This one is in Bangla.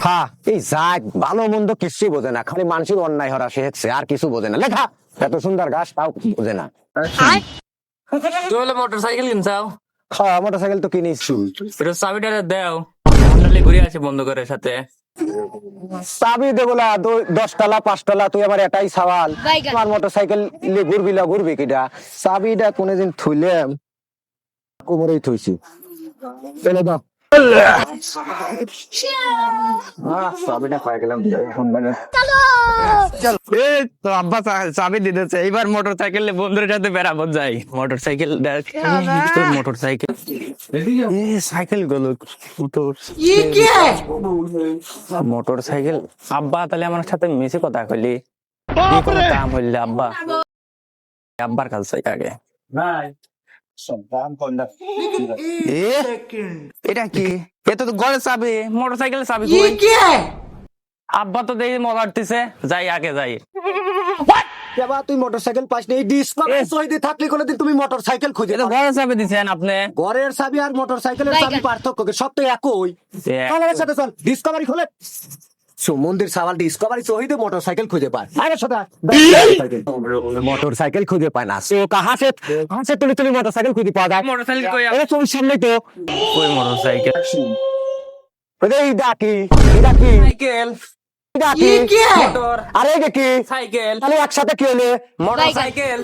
হ্যাঁ, এই যাক ভালো মন্দ কিছুই বোঝে না, খালি মানুষের অন্যায় হরা শেখছে, আর কিছু বোঝে না। লেখা এত সুন্দর গাছ তাও বোঝে না। তুই হলে মোটর সাইকেল কিনছাও, হ্যাঁ, মোটরসাইকেল তো কিনিস। এটা চাবিটা দেও, নাহলে ঘুরে আসে বন্ধ করে সাথে। চাবি দেবলা 10 তলা 5 তলা, তুই আমার এটাই সওয়াল। আমার মোটরসাইকেল ঘুরবি কিটা? চাবিটা কোনদিন থুইলাম, কোমরেই থুইছি। চলে দাও। চাবিটা পাই গেলাম। তো আব্বা চাবি দিতেছে, এইবার মোটর সাইকেল বন্ধুদের সাথে বেড়াবো যাই। Motor cycle motor cycle cycle গুলো মোটর সাইকেল। আব্বা তাহলে আমার সাথে মিশে কথা কইলি, কি কোনো কাম হইলে আব্বা আব্বার কাছে আগে। এ, এটা কি? এটা তো ঘরের চাবি, মোটর সাইকেলের চাবি কই? আব্বা তো দেখি মগাড়তেছে, যাই আগে যাই। বাবা, তুই মোটরসাইকেল পাস নি? এই ডিসকভারি সহিদে থাকলে কোনদিন তুমি মোটরসাইকেল খুঁজে এটা ঘরের চাবি দিছেন আপনি? ঘরের চাবি আর মোটরসাইকেলের চাবি পার্থক্য কি? সব তো একই। আমার সাথে চল, ডিসকভারি খোলে। সুমন্দির সাওয়াল ডিসকভারি সহিদে মোটরসাইকেল খুঁজে পায়। আরে সোদা, মোটরসাইকেল খুঁজে পায় না। সো কাহা সে তুলি মোটরসাইকেল খুঁজে পাওয়া যায়? মোটর সাইকেল কই? আরে তোর সামনে তো কই মোটর সাইকেল? এই ডাকি, ডাকি, সাইকেল ডাকি, মোটর আরে দেখি সাইকেল তাহলে একসাথে কি হলে? Motor cycle.